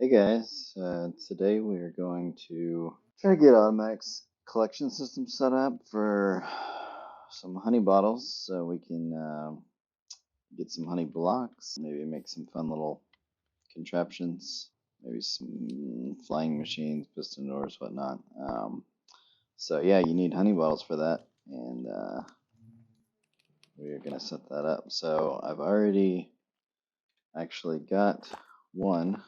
Hey guys, today we are going to try to get Automac's collection system set up for some honey bottles so we can get some honey blocks, maybe make some fun little contraptions, maybe some flying machines, piston doors, whatnot. So yeah, you need honey bottles for that, and we're going to set that up. So I've already actually got one.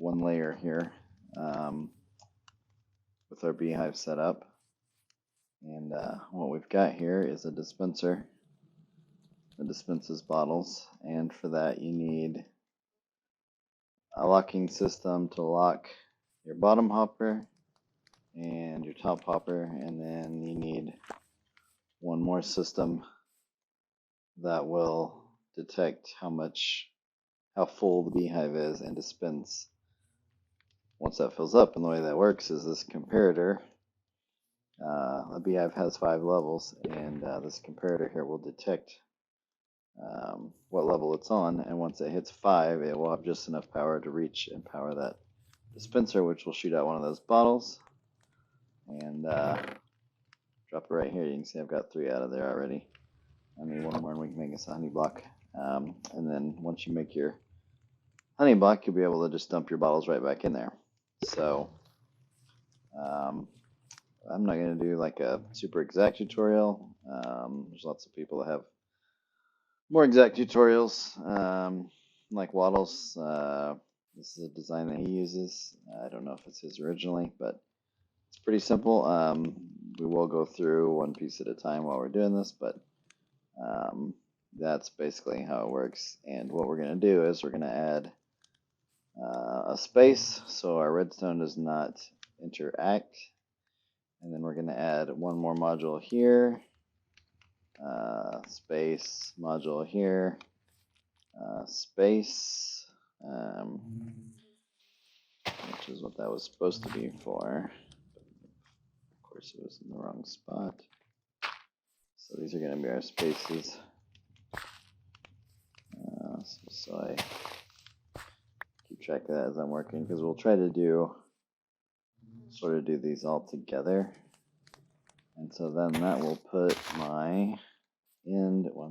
One layer here with our beehive set up, and what we've got here is a dispenser that dispenses bottles, and for that you need a locking system to lock your bottom hopper and your top hopper, and then you need one more system that will detect how full the beehive is and dispense once that fills up. And the way that works is this comparator. The beehive has 5 levels, and this comparator here will detect what level it's on, and once it hits 5, it will have just enough power to reach and power that dispenser, which will shoot out one of those bottles and drop it right here. You can see I've got 3 out of there already. I need one more and we can make us a honey block. And then once you make your honey block, you'll be able to just dump your bottles right back in there. So I'm not going to do like a super exact tutorial. There's lots of people that have more exact tutorials, like Waddles. This is a design that he uses. I don't know if it's his originally, but it's pretty simple. We will go through one piece at a time while we're doing this, but that's basically how it works. And what we're going to do is we're going to add a space so our redstone does not interact. And then we're going to add one more module here, space, module here, space, which is what that was supposed to be for. Of course, it was in the wrong spot. So these are going to be our spaces. So I keep track of that as I'm working, because we'll try to sort of do these all together. And so then that will put my end my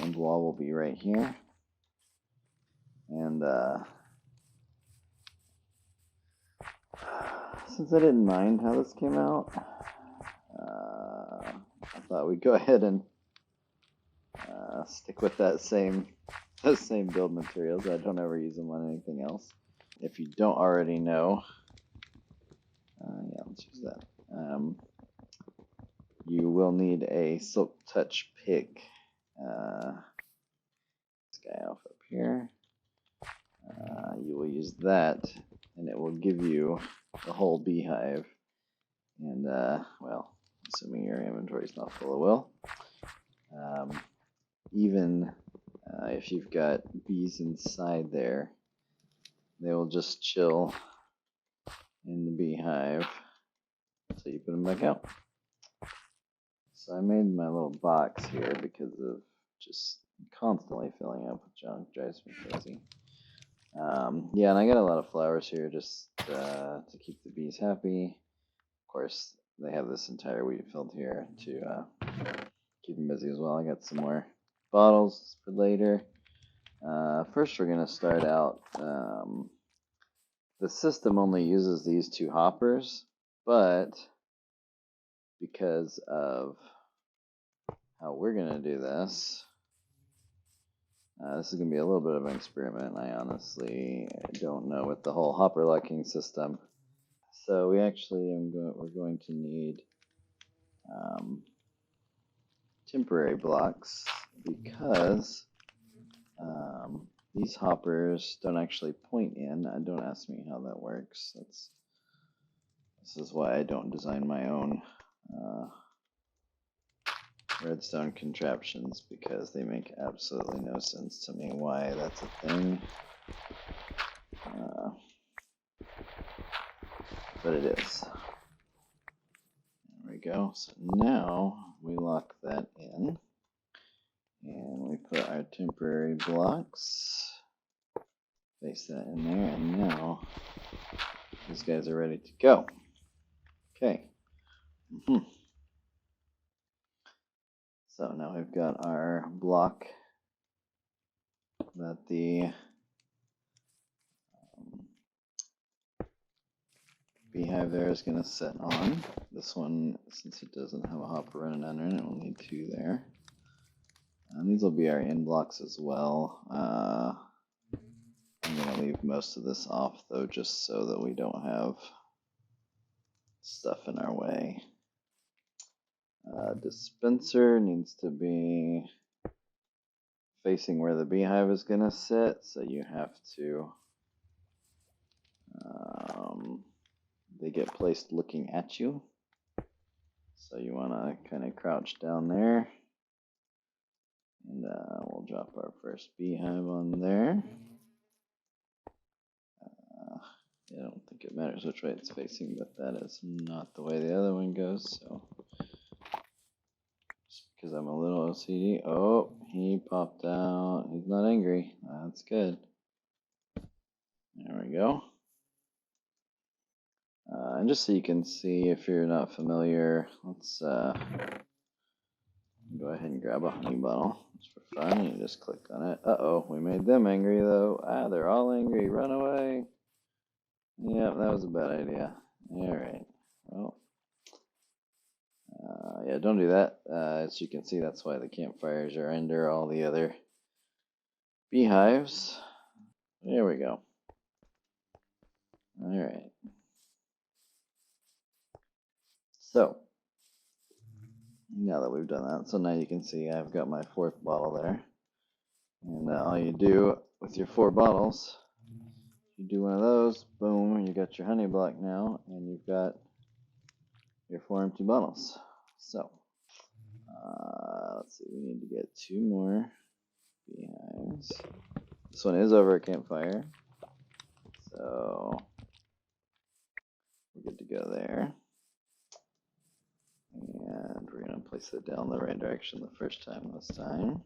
end wall will be right here. And since I didn't mind how this came out, I thought we'd go ahead and stick with those same build materials. I don't ever use them on anything else. If you don't already know, yeah, let's use that. You will need a silk touch pick. This guy off up here. You will use that, and it will give you the whole beehive. And well, assuming your inventory is not full of will, even if you've got bees inside there, they will just chill in the beehive until you put them back out. So I made my little box here because of just constantly filling up with junk. Drives me crazy. Yeah, and I got a lot of flowers here just to keep the bees happy. Of course, they have this entire wheat field here to keep them busy as well. I got some more bottles for later. First, we're going to start out. The system only uses these 2 hoppers, but because of how we're going to do this, this is going to be a little bit of an experiment. I honestly don't know with the whole hopper locking system. So we actually we're going to need temporary blocks, because these hoppers don't actually point in. Don't ask me how that works. This is why I don't design my own redstone contraptions, because they make absolutely no sense to me why that's a thing. But it is. There we go. So now we lock that in, And we put our temporary blocks. Place that in there, and now these guys are ready to go. Okay. So now we've got our block that the beehive there is going to sit on. This one, since it doesn't have a hopper running under it, we'll need 2 there. And these will be our end blocks as well. I'm going to leave most of this off though, just so that we don't have stuff in our way. Dispenser needs to be facing where the beehive is going to sit, so you have to, they get placed looking at you. So you want to kind of crouch down there. And we'll drop our first beehive on there. I don't think it matters which way it's facing, but that is not the way the other one goes. So just because I'm a little OCD. Oh, he popped out. He's not angry. That's good. There we go. And just so you can see, if you're not familiar, let's go ahead and grab a honey bottle just for fun. You just click on it. Uh-oh, we made them angry though. They're all angry. Run away. Yep, that was a bad idea. Alright, well, yeah, don't do that. As you can see, that's why the campfires are under all the other beehives. There we go. Alright. So, now that we've done that, so now you can see I've got my 4th bottle there. And all you do with your 4 bottles, you do one of those, boom, you got your honey block now, and you've got your 4 empty bottles. So, let's see, we need to get 2 more beehives. This one is over a campfire, so we're good to go there. And we're going to place it down the right direction the first time this time.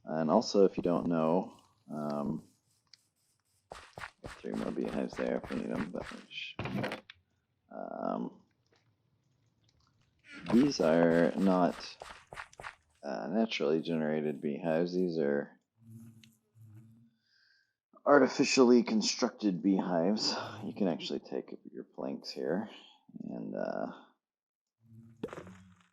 And also, if you don't know, 3 more beehives there if we need them, but these are not naturally generated beehives. These are artificially constructed beehives. You can actually take your planks here and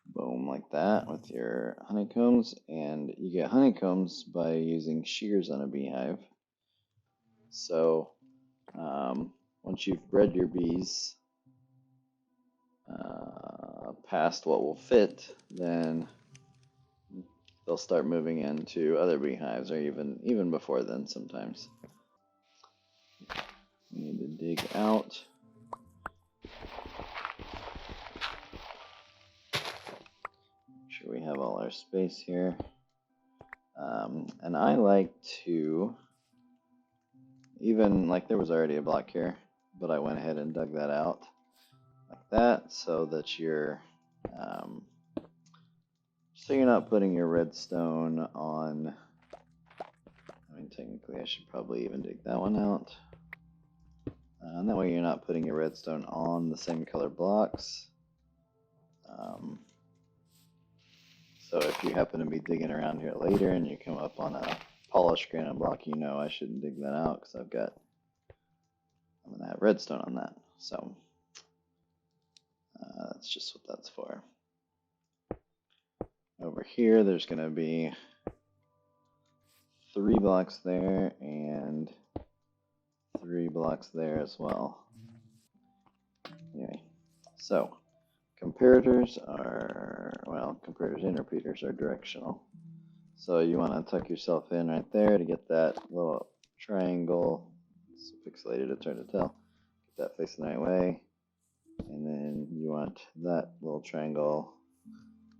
boom, like that with your honeycombs. And you get honeycombs by using shears on a beehive. So once you've bred your bees past what will fit, then they'll start moving into other beehives, or even before then sometimes. We need to dig out. Make sure we have all our space here. And I like to, even like there was already a block here, but I went ahead and dug that out like that, so that you're not putting your redstone on. I mean, technically I should probably even dig that one out. And that way you're not putting your redstone on the same color blocks. So if you happen to be digging around here later and you come up on a polished granite block, you know I shouldn't dig that out because I'm going to have redstone on that. So that's just what that's for. Over here, there's going to be 3 blocks there and 3 blocks there as well. Anyway, so comparators and repeaters are directional. So you want to tuck yourself in right there to get that little triangle. It's pixelated, it's hard to tell. Get that facing the right way. And then you want that little triangle.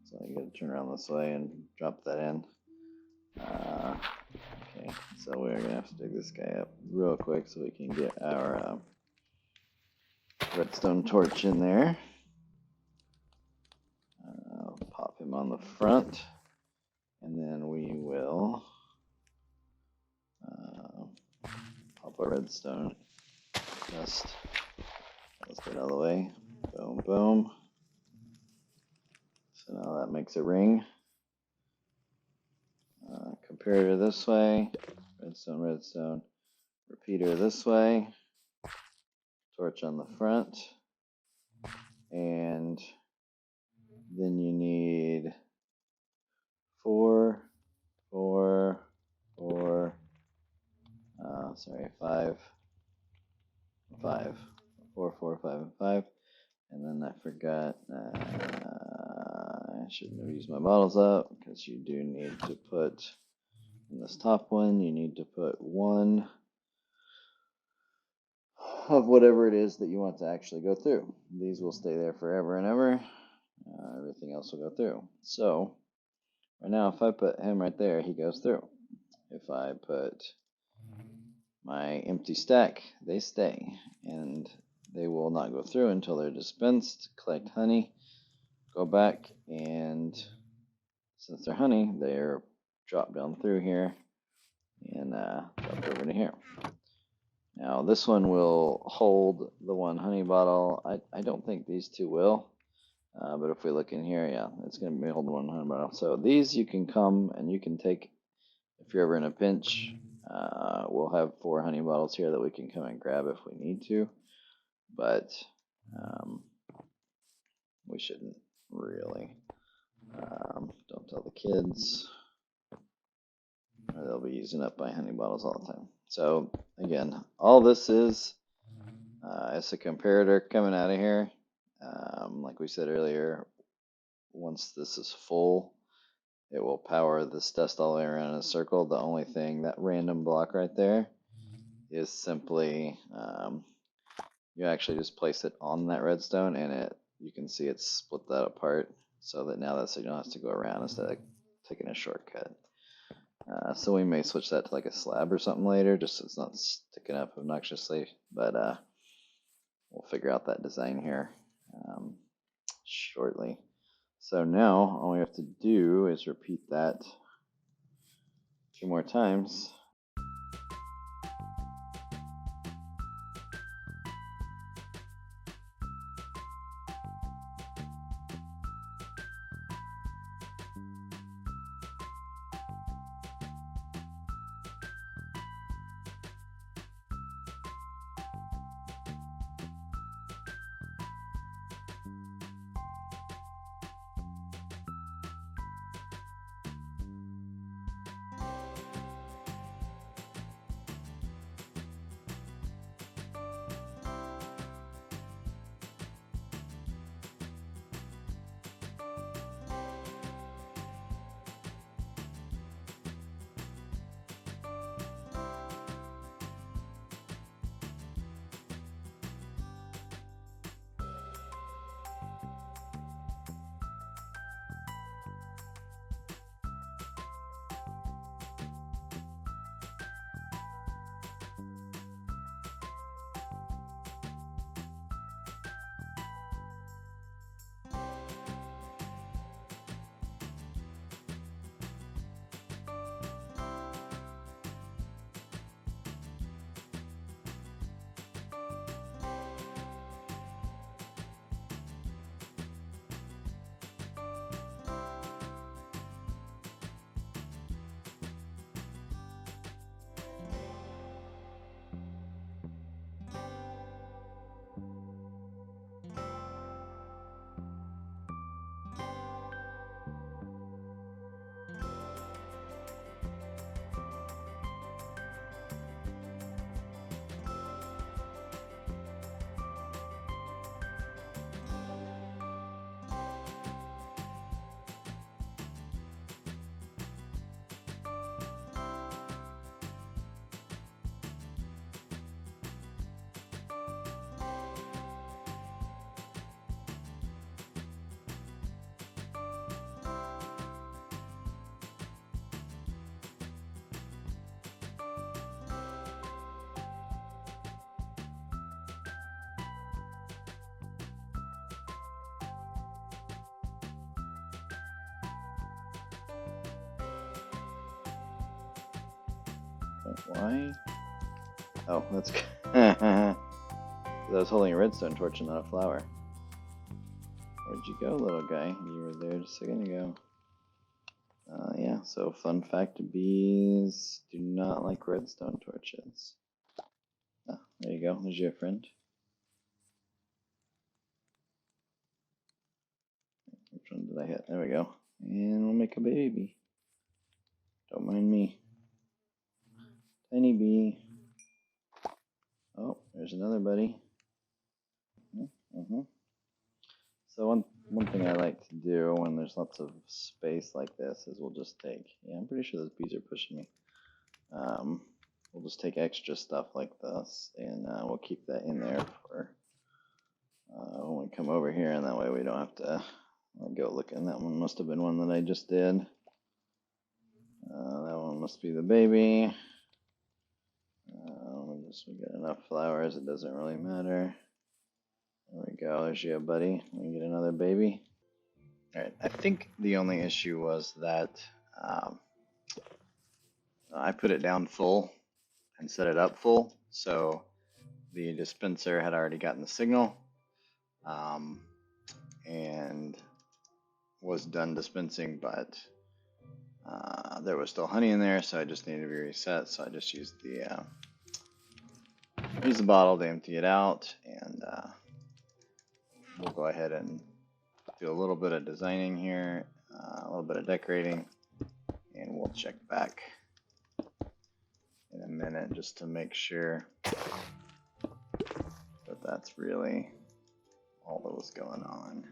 So you got to turn around this way and drop that in. Okay, so we're going to have to dig this guy up real quick so we can get our redstone torch in there. on the front, and then we will pop a redstone. Just let's get out of the way. Boom, boom. So now that makes a ring. Comparator this way, redstone, redstone. Repeater this way. Torch on the front. And then you need 4, 4, 4, 5, 5. 4, 4, 5, and 5. And then I forgot, I shouldn't have used my bottles up, because you do need to put, in this top one, you need to put 1 of whatever it is that you want to actually go through. These will stay there forever and ever. Everything else will go through. So, right now, if I put him right there, he goes through. If I put my empty stack, they stay. And they will not go through until they're dispensed, collect honey, go back, and since they're honey, they're dropped down through here and dropped over to here. Now this one will hold the 1 honey bottle. I don't think these two will, but if we look in here, yeah, it's going to be holding 1 honey bottle. So these you can come and you can take if you're ever in a pinch. We'll have 4 honey bottles here that we can come and grab if we need to, but we shouldn't really. Don't tell the kids, or they'll be using up my honey bottles all the time. So again, all this is it's a comparator coming out of here. Like we said earlier, once this is full, it will power this dust all the way around in a circle. The only thing, that random block right there, is simply you actually just place it on that redstone, and you can see it's split that apart, so that now that signal has to go around instead of taking a shortcut. So we may switch that to like a slab or something later, just so it's not sticking up obnoxiously, but we'll figure out that design here shortly. So now all we have to do is repeat that 2 more times. Why? Oh, that's I was holding a redstone torch and not a flower. Where'd you go, little guy? You were there just a second ago. Yeah, so fun fact, bees do not like redstone torches. Oh, there you go, there's your friend. Which one did I hit? There we go. And we'll make a baby. Don't mind me. Tiny bee. Oh, there's another buddy. So one thing I like to do when there's lots of space like this is we'll just take, yeah, I'm pretty sure those bees are pushing me. We'll just take extra stuff like this and we'll keep that in there for when we come over here, and that way we don't have to go looking. That one must have been one that I just did. That one must be the baby. We get enough flowers, it doesn't really matter. There we go, there's you, buddy. We get another baby. Alright, I think the only issue was that I put it down full and set it up full, so the dispenser had already gotten the signal and was done dispensing, but there was still honey in there, so I just needed to be reset. So I just used the bottle to empty it out, and we'll go ahead and do a little bit of designing here, a little bit of decorating, and we'll check back in a minute just to make sure that that's really all that was going on.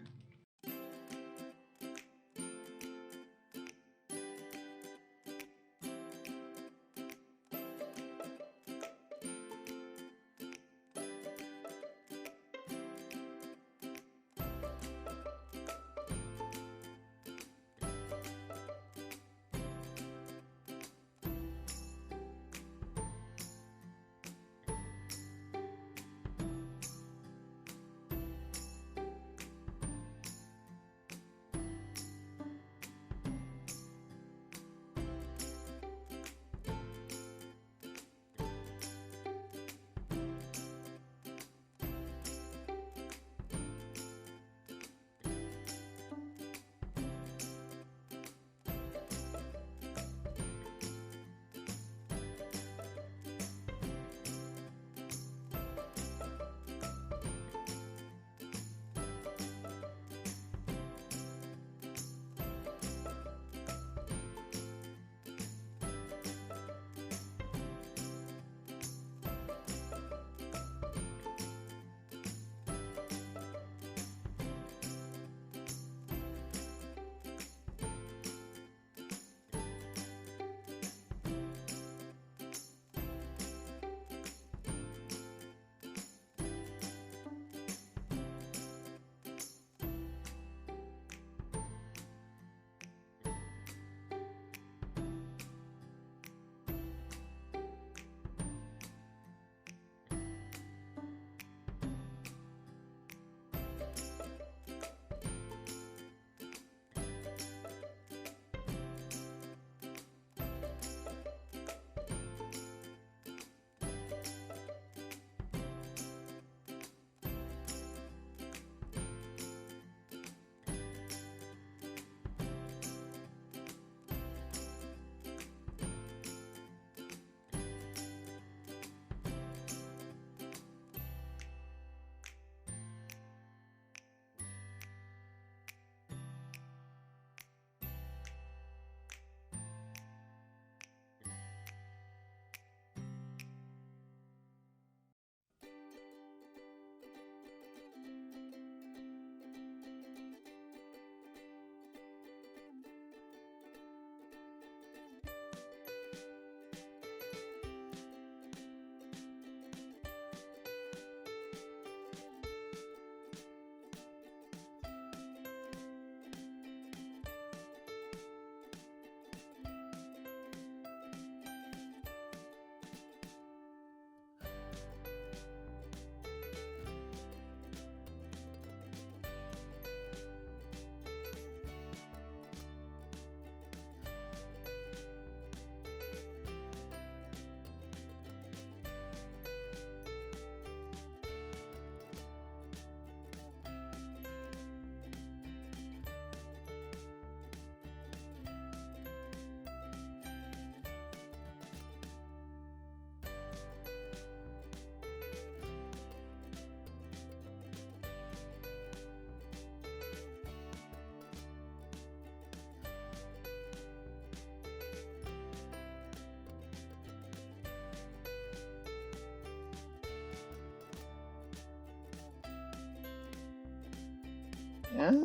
Yeah?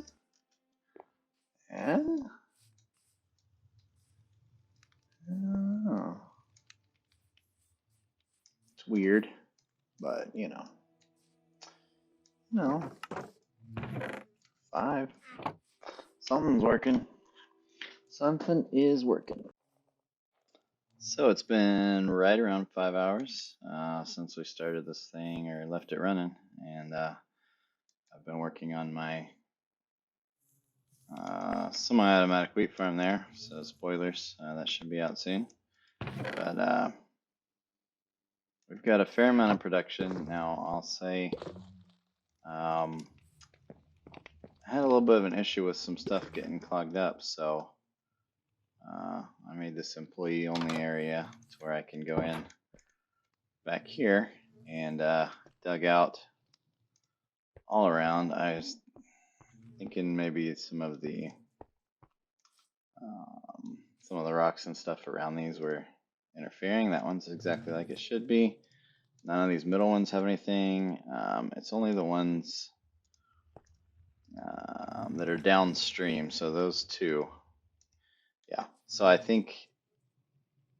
Yeah? Oh. It's weird, but you know. No. 5. Something's working. Something is working. So it's been right around 5 hours since we started this thing or left it running, and I've been working on my semi-automatic wheat farm there. So spoilers, that should be out soon. But we've got a fair amount of production now. I'll say I had a little bit of an issue with some stuff getting clogged up, so I made this employee only area to where I can go in back here and dug out all around. I was thinking maybe some of the rocks and stuff around these were interfering. That one's exactly like it should be. None of these middle ones have anything. It's only the ones that are downstream, so those two. Yeah, so I think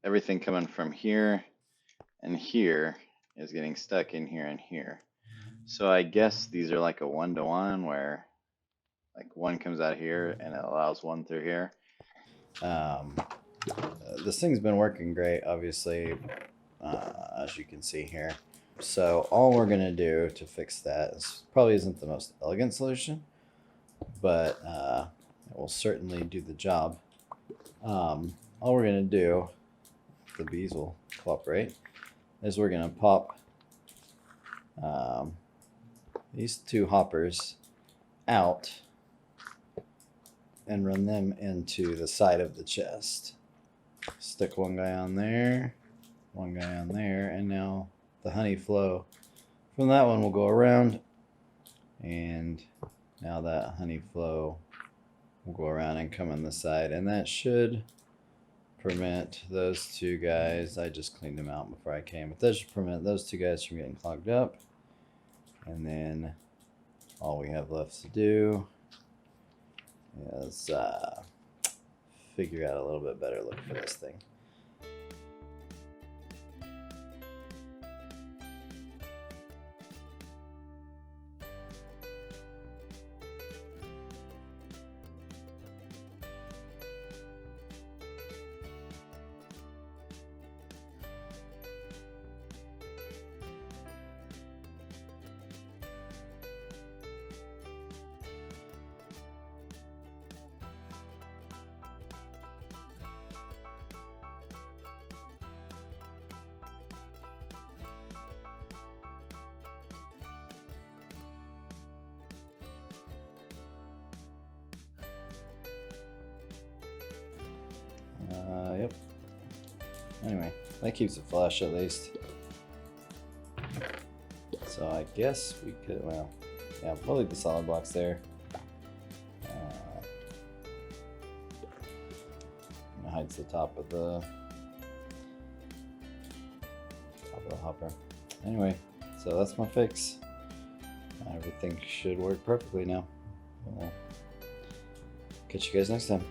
everything coming from here and here is getting stuck in here and here. So I guess these are like a 1-to-1 where like one comes out here and it allows one through here. This thing's been working great, obviously, as you can see here. So all we're gonna do to fix that is probably isn't the most elegant solution, but it will certainly do the job. All we're gonna do, if the bees will cooperate, is we're gonna pop these 2 hoppers out and run them into the side of the chest. Stick one guy on there, one guy on there, and now the honey flow from that one will go around, and now that honey flow will go around and come on the side, and that should prevent those 2 guys. I just cleaned them out before I came, but that should prevent those 2 guys from getting clogged up. And then all we have left to do is figure out a little bit better look for this thing. Yep. Anyway, that keeps it flush at least. So I guess we could, well, yeah, we'll leave the solid blocks there. Hides the top of the hopper. Anyway, so that's my fix. Everything should work perfectly now. We'll catch you guys next time.